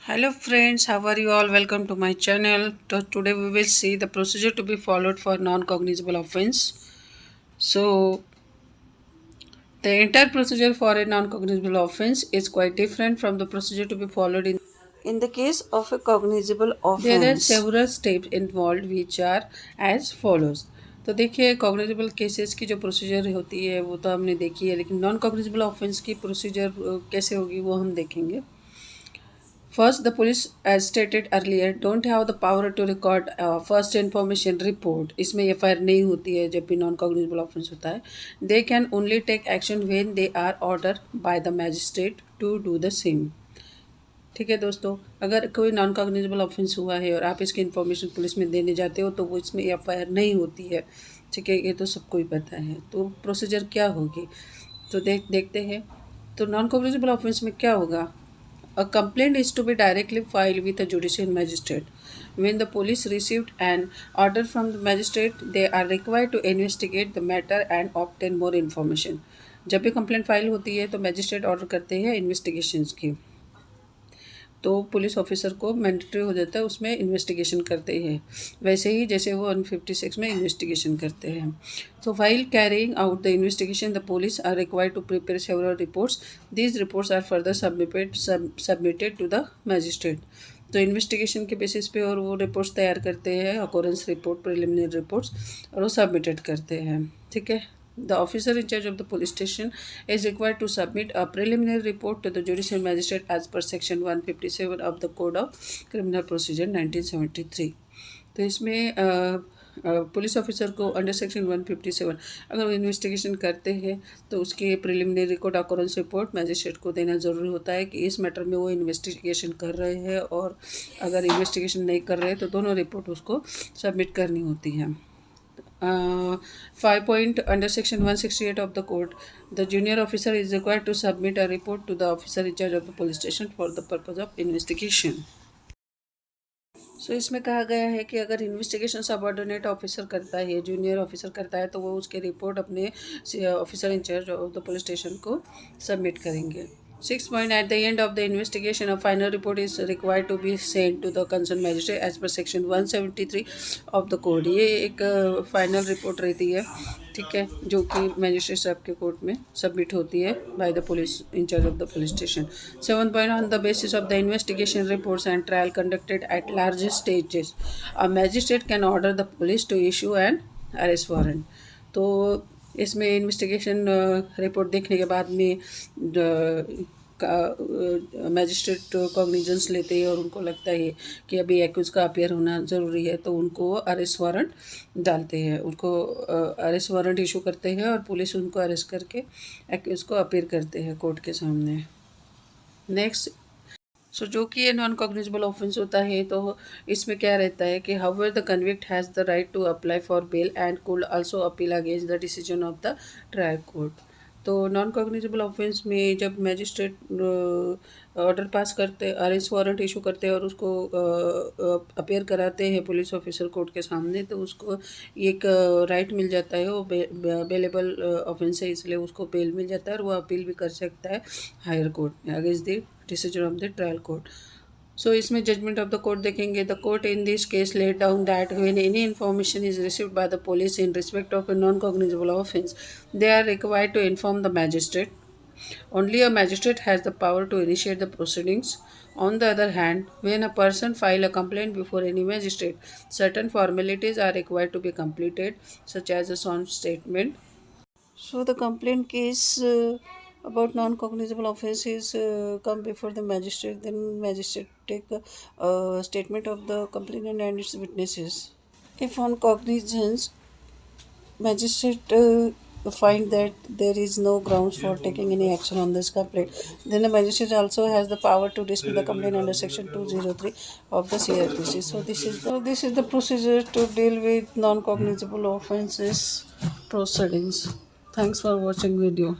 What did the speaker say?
Hello friends, how are you all? Welcome to my channel. Today we will see the procedure to be followed for non-cognizable offense. So the entire procedure for a non-cognizable offense is quite different from the procedure to be followed in the case of a cognizable offense. There are several steps involved which are as follows. तो देखिए cognizable cases की जो procedure होती है वो तो हमने देखी है, लेकिन नॉन कॉग्निजेबल ऑफेंस की प्रोसीजर कैसे होगी वो हम देखेंगे. First, the police, as stated earlier, don't have the power to record first information report. इसमें एफआईआर नहीं होती है जब भी नॉन कॉग्निजेबल ऑफेंस होता है. They can only take action when they are ordered by the magistrate to do the same. ठीक है दोस्तों, अगर कोई नॉन कॉग्निजेबल ऑफेंस हुआ है और आप इसकी इन्फॉर्मेशन पुलिस में देने जाते हो तो वो इसमें एफआईआर नहीं होती है. ठीक है, ये तो सबको ही पता है. तो प्रोसीजर क्या होगी तो देखते हैं. तो नॉन कॉग्निजेबल ऑफेंस में क्या होगा. A complaint is to be directly filed with a judicial magistrate. When the police received an order from the magistrate, they are required to investigate the matter and obtain more information. जब भी complaint file होती है तो magistrate order करते हैं investigations की, तो police officer को मैंडेटरी हो जाता है, उसमें इन्वेस्टिगेशन करते हैं वैसे ही जैसे वो 156 में इन्वेस्टिगेशन करते हैं. So while carrying out the investigation, the police are required to prepare several reports. These reports are further submitted to the magistrate. तो इन्वेस्टिगेशन के बेसिस पे और वो रिपोर्ट्स तैयार करते हैं, अकोरेंस रिपोर्ट, प्रिलिमिनरी रिपोर्ट्स, और वो सबमिटेड करते हैं. ठीक है. The officer in charge of the police station is required to submit a preliminary report to the judicial magistrate as per section 157 of the Code of Criminal Procedure 1973. तो इसमें police officer को under section 157 अगर वो investigation करते हैं तो उसके preliminary record occurrence report magistrate को देना ज़रूरी होता है कि इस मैटर में वो इन्वेस्टिगेशन कर रहे हैं, और अगर इन्वेस्टिगेशन नहीं कर रहे हैं तो दोनों रिपोर्ट उसको सबमिट करनी होती है. 5 point under section 168 of the code, the junior officer is required to submit a report to the officer in charge of the police station for the purpose of investigation. इसमें कहा गया है कि अगर इन्वेस्टिगेशन सबऑर्डिनेट ऑफिसर करता है, junior officer करता है, तो वो उसके रिपोर्ट अपने officer in charge of the police station को सबमिट करेंगे. 6 point, at the end of the investigation, a final report is required to be sent to the concerned magistrate as per section 173 of the code. ये एक final report रहती है, ठीक है, जो कि मैजिस्ट्रेट साहब के कोर्ट में सबमिट होती है bye the police in charge of the police station. 7 point, on the basis of the investigation reports and trial conducted at larger stages, a magistrate can order the police to issue an arrest warrant. तो इसमें investigation report देखने के बाद में magistrate cognizance लेते हैं और उनको लगता है कि अभी एक्यूज़ का अपेयर होना ज़रूरी है, तो उनको अरेस्ट वारंट डालते हैं, उनको अरेस्ट वारंट इशू करते हैं और पुलिस उनको अरेस्ट करके एक्यूज़ को अपेयर करते हैं कोर्ट के सामने. नेक्स्ट, जो कि ये नॉन कॉग्निजेबल ऑफेंस होता है तो इसमें क्या रहता है कि however the convict has the right to apply for bail and could also appeal against the decision of the trial court. तो नॉन कॉग्निजेबल ऑफेंस में जब मैजिस्ट्रेट ऑर्डर पास करते, अरेस्ट वारंट इशू करते हैं और उसको अपेयर कराते हैं पुलिस ऑफिसर कोर्ट के सामने, तो उसको एक राइट मिल जाता है, वो बेलेबल ऑफेंस है इसलिए उसको बेल मिल जाता है और वो अपील भी कर सकता है हायर कोर्ट में against the decision of the trial court. इसमें जजमेंट ऑफ द कोर्ट देखेंगे. The court in this case let down that when any information is received by the police in respect of a non cognizable offence, they are required to inform the magistrate. Only a magistrate has the power to initiate the proceedings. On the other hand, when a person files a complaint before any magistrate, certain formalities are required to be completed, such as a sworn statement. The complaint case about non-cognizable offences come before the magistrate. Then magistrate take a statement of the complainant and its witnesses. If on cognizance, magistrate find that there is no grounds for taking any action on this complaint, then the magistrate also has the power to dismiss the complaint under section 203 of the CRPC. This is the procedure to deal with non-cognizable offences proceedings. Thanks for watching video.